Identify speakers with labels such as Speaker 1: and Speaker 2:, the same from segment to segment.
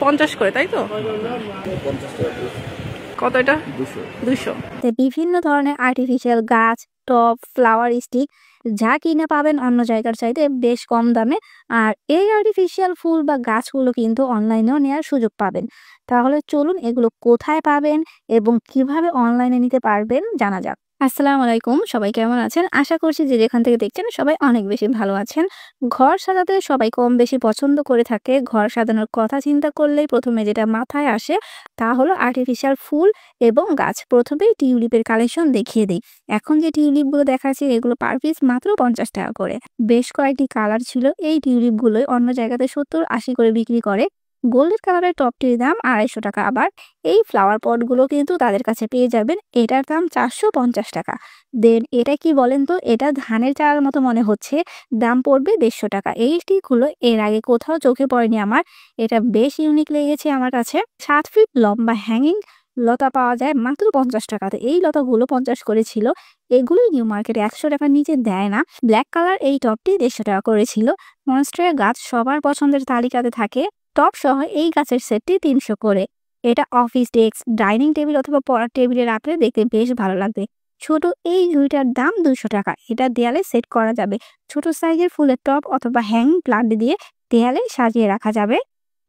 Speaker 1: 50 করে, তাই তো? কত এটা? 200।
Speaker 2: বিভিন্ন ধরনের আর্টিফিশিয়াল গাছ, টব, ফ্লাওয়ার স্টিক যা কিনে পাবেন অন্য জায়গার চাইতে বেশ কম দামে। আর এই আর্টিফিশিয়াল ফুল বা গাছগুলো কিন্তু অনলাইনেও নেওয়ার সুযোগ পাবেন। তাহলে চলুন এগুলো কোথায় পাবেন এবং কিভাবে অনলাইনে নিতে পারবেন জানা যাক। আসসালামু আলাইকুম, সবাই কেমন আছেন? আশা করছি যে যেখান থেকে দেখছেন সবাই অনেক বেশি ভালো আছেন। ঘর সাজাতে সবাই কম বেশি পছন্দ করে থাকে। ঘর সাজানোর কথা চিন্তা করলেই প্রথমে যেটা মাথায় আসে তা হলো আর্টিফিশিয়াল ফুল এবং গাছ। প্রথমেই টিউলিপের কালেকশন দেখিয়ে দিই। এখন যে টিউলিপগুলো দেখাচ্ছি এগুলো পার পিস মাত্র 50 টাকা করে। বেশ কয়েকটি কালার ছিল। এই টিউলিপগুলোই অন্য জায়গাতে 70-80 করে বিক্রি করে। গোল্ডেন কালারের টপটির দাম 250 টাকা। আবার এই ফ্লাওয়ার পটগুলো কিন্তু তাদের কাছে পেয়ে যাবেন, এটার দাম 450 টাকা। দেন এটা কি বলেন তো, এটা ধানের চারার মতো মনে হচ্ছে, দাম পড়বে 150 টাকা। এই স্টিকগুলো এর আগে কোথাও চোখে পড়েনি আমার, এটা বেশ ইউনিক লেগেছে আমার কাছে। 7 ফিট লম্বা হ্যাঙ্গিং লতা পাওয়া যায় মাত্র 50 টাকাতে। এই লতাগুলো 50 করে ছিল। এগুলো নিউ মার্কেটে 100 টাকার নিচে দেয় না। ব্ল্যাক কালার এই টপটি 150 টাকা করেছিল। মনস্টারের গাছ সবার পছন্দের তালিকাতে থাকে। টপ সহ এই গাছের সেটটি 300 করে। এটা অফিস ডেস্ক, ডাইনিং টেবিল অথবা পড়ার টেবিলে রাখলে দেখতে বেশ ভালো লাগবে। ছোট এই ঝুড়িটার দাম 200 টাকা। এটা দেয়ালে সেট করা যাবে। ছোট সাইজের ফুলের টপ অথবা হ্যাঙ্গিং প্লান্ট দিয়ে দেয়ালে সাজিয়ে রাখা যাবে।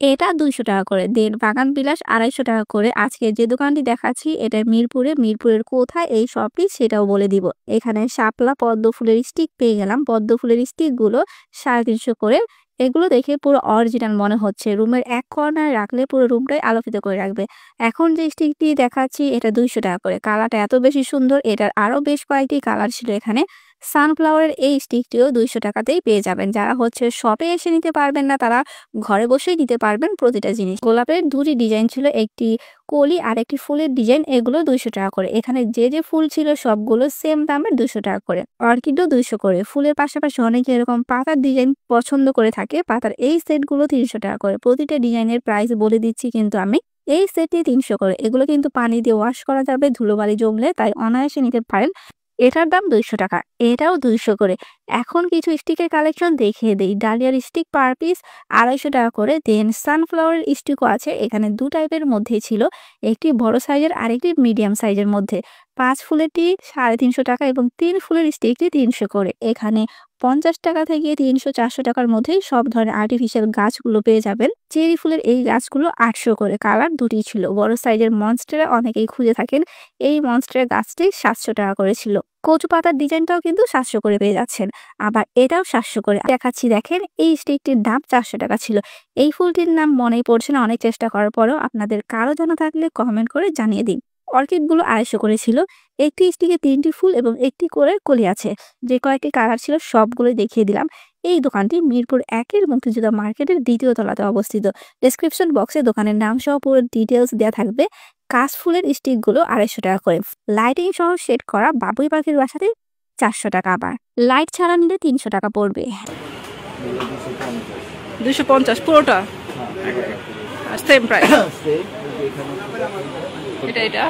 Speaker 2: এটা 200 টাকা করে। দেন বাগান বিলাস 250 টাকা করে। আজকে যে দোকানটি দেখাচ্ছি এটা মিরপুরের কোথায় এই শপটি সেটাও বলে দিব। এখানে শাপলা পদ্ম ফুলের স্টিক পেয়ে গেলাম। পদ্ম ফুলের স্টিকগুলো 350 করে। এগুলো দেখে পুরো অরিজিনাল মনে হচ্ছে। রুমের এক কর্নারে রাখলে পুরো রুমটাই আলোকিত করে রাখবে। এখন যে স্টিকটি দেখাচ্ছি এটা 200 টাকা করে। কালারটা এত বেশি সুন্দর, এটার আরো বেশ কয়েকটি কালার ছিল এখানে। সানফ্লাওয়ারের এই স্টিকটিও 200 টাকাতেই পেয়ে যাবেন। যারা শপে এসে নিতে পারবেন না তারা ঘরে বসেই নিতে পারবেন প্রতিটা জিনিস। গোলাপের দুটি ডিজাইন ছিল, একটি কলি আর একটি ফুলের ডিজাইন। এগুলো 200 টাকা করে। এখানে যে ফুল ছিল সবগুলো সেম দামের 200 টাকা করে। অর্কিডও 200 করে। ফুলের পাশাপাশি অনেকে এরকম পাতার ডিজাইন পছন্দ করে থাকে। পাতার এই সেটগুলো 300 টাকা করে। প্রতিটা ডিজাইনের প্রাইস বলে দিচ্ছি কিন্তু আমি। এই সেটটি 300 করে। এগুলো কিন্তু পানি দিয়ে ওয়াশ করা যাবে ধুলোবালি জমলে, তাই অনায়াসে নিতে পারেন। এটার দাম 200 টাকা। এটাও 200 করে। এখন কিছু স্টিকের কালেকশন দেখিয়ে দেই। ডালিয়ার স্টিক পার পিস 250 টাকা করে। দেন সানফ্লাওয়ারের স্টিকও আছে। এখানে 2 টাইপের মধ্যেই ছিল, একটি বড় সাইজের আর একটি মিডিয়াম সাইজের মধ্যে। 5 ফুলেরটি 350 টাকা এবং 3 ফুলের স্টিকটি 300 করে। এখানে 50 টাকা থেকে 300-400 টাকার মধ্যেই সব ধরনের আর্টিফিশিয়াল গাছগুলো পেয়ে যাবেন। চেরি ফুলের এই গাছগুলো 800 করে। কালার দুটি ছিল। বড় সাইজের মনস্টেরা অনেকেই খুঁজে থাকেন। এই মনস্টের গাছটি 700 টাকা করে ছিল। কচু পাতার ডিজাইনটাও কিন্তু 700 করে পেয়ে যাচ্ছেন। আবার এটাও 700 করে দেখাচ্ছি। দেখেন এই স্টিকটির দাম 400 টাকা ছিল। এই ফুলটির নাম মনেই পড়ছে না অনেক চেষ্টা করার পরেও। আপনাদের কারো জানা থাকলে কমেন্ট করে জানিয়ে দিন। অর্কিডগুলো 250 করে ছিল। একটি স্টিকে 3টি ফুল এবং একটি করে কলি আছে। যে কয়েকটি কালার ছিল সবগুলোই দেখিয়ে দিলাম। এই দোকানটি মিরপুর 1-এর মুক্তিযোদ্ধা মার্কেটের 2য় তলাতে অবস্থিত। ডেসক্রিপশন বক্সে দোকানের নাম সহ পুরো ডিটেলস দেওয়া থাকবে। কাশ ফুলের স্টিকগুলো 250 টাকা করে। লাইটিং সহ সেট করা বাবুই পাখির বাসাতে 400 টাকা। আবার লাইট ছাড়া নিলে 300 টাকা পড়বে।
Speaker 1: 250 পুরোটা সেম প্রাইস। এটা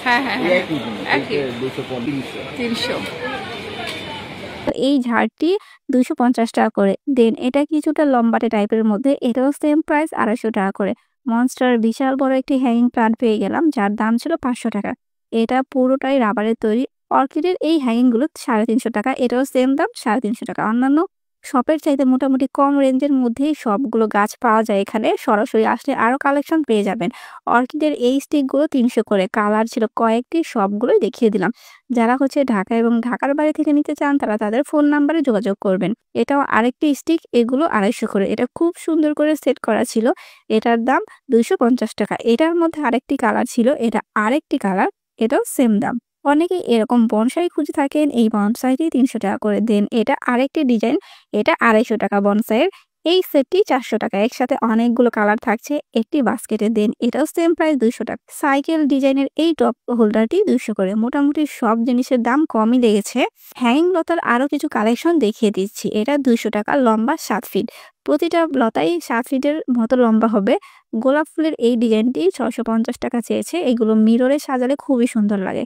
Speaker 1: হ্যাঁ একই 300।
Speaker 2: এই ঝাড়টি 250 টাকা করে। দেন এটা কিছুটা লম্বাটে টাইপের মধ্যে। এটাও সেম প্রাইস 250 টাকা করে। মনস্টার বিশাল বড় একটি হ্যাঙ্গিং প্লান্ট পেয়ে গেলাম, যার দাম ছিল 500 টাকা। এটা পুরোটাই রাবারের তৈরি। অর্কিডের এই হ্যাঙ্গিং গুলো 350 টাকা। এটাও সেম দাম 350 টাকা। অন্যান্য শপের চাইতে মোটামুটি কম রেঞ্জের মধ্যেই সবগুলো গাছ পাওয়া যায় এখানে। সরাসরি আসলে আরো কালেকশন পেয়ে যাবেন। অর্কিডের এই স্টিকগুলো 300 করে। কালার ছিল কয়েকটি, সবগুলোই দেখিয়ে দিলাম। যারা ঢাকা এবং ঢাকার বাইরে থেকে নিতে চান তারা তাদের ফোন নাম্বারে যোগাযোগ করবেন। এটাও আরেকটি স্টিক। এগুলো 250 করে। এটা খুব সুন্দর করে সেট করা ছিল। এটার দাম 250 টাকা। এটার মধ্যে আরেকটি কালার ছিল। এটা আরেকটি কালার। এটাও সেম দাম। অনেকে এরকম বনসাই খুঁজে থাকেন। এই বনসাইটি 300 টাকা করে। দেন এটা আরেকটি ডিজাইন। এটা 250 টাকা বনসাইয়ের। এই সেটটি 400 টাকা। একসাথে অনেকগুলো কালার থাকছে একটি বাস্কেটে। দেন এটাও সেম প্রাইস 200 টাকা। সাইকেল ডিজাইনের এই টপ হোল্ডারটি 200 করে। মোটামুটি সব জিনিসের দাম কমই লেগেছে। হ্যাঙ্গিং লতার আরো কিছু কালেকশন দেখিয়ে দিচ্ছি। এটা 200 টাকা। লম্বা 7 ফিট। প্রতিটা লতাই 7 ফিটের মতো লম্বা হবে। গোলাপ ফুলের এই ডিজাইনটি 650 টাকা চেয়েছে। এগুলো মিররে সাজালে খুবই সুন্দর লাগে।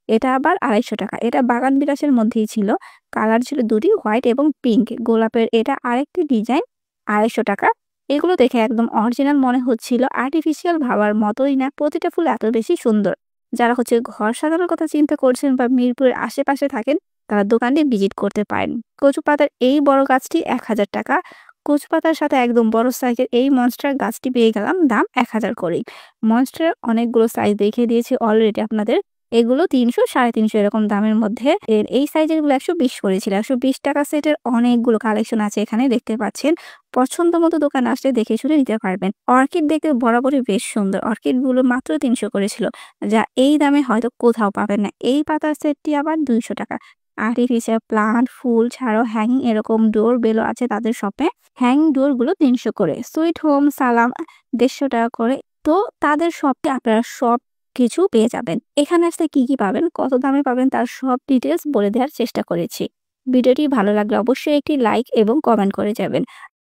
Speaker 2: এটা আবার 250 টাকা। এটা বাগান বিলাসের মধ্যেই ছিল। কালার ছিল দুটি, হোয়াইট এবং পিঙ্ক। গোলাপের এটা আরেকটি ডিজাইন, 250 টাকা। এগুলো দেখে একদম অরিজিনাল মনে হচ্ছিল, আর্টিফিশিয়াল ভাবার মতোই না। প্রতিটা ফুল এত বেশি সুন্দর। যারা ঘর সাজানোর কথা চিন্তা করছেন বা মিরপুরের আশেপাশে থাকেন, তারা দোকানটি ভিজিট করতে পারেন। কচু পাতার এই বড় গাছটি ১,০০০ টাকা। কচু পাতার সাথে একদম বড় সাইজের এই মনস্টার গাছটি পেয়ে গেলাম দাম ১,০০০ করেই। মনস্টারের অনেকগুলো সাইজ দেখিয়ে দিয়েছি অলরেডি আপনাদের। এগুলো ৩০০, ৩৫০ এরকম দামের মধ্যে। এই সাইজের গুলো ১২০ করেছিল। ১২০ টাকা সেটের অনেকগুলো কালেকশন আছে এখানে, দেখতে পাচ্ছেন। পছন্দ মতো দোকান আসলে দেখে শুনে নিতে পারবেন। অর্কিড দেখতে বরাবরই বেশ সুন্দর। অর্কিড গুলো মাত্র ৩০০ করেছিল, যা এই দামে হয়তো কোথাও পাবেন না। এই পাতার সেটটি আবার ২০০ টাকা। আর্টিফিশিয়াল প্লান্ট, ফুল ছাড়াও হ্যাঙ্গিং এরকম ডোর বেলও আছে তাদের শপে। হ্যাঙ্গিং ডোর গুলো ৩০০ করে। সুইট হোম সালাম ১৫০ টাকা করে। তো তাদের শপে আপনারা সব কিছু পেয়ে যাবেন। এখানে আসলে কি পাবেন, কত দামে পাবেন, তার সব ডিটেলস বলে দেওয়ার চেষ্টা করেছি। ভিডিওটি ভালো লাগলে অবশ্যই একটি লাইক এবং কমেন্ট করে যাবেন।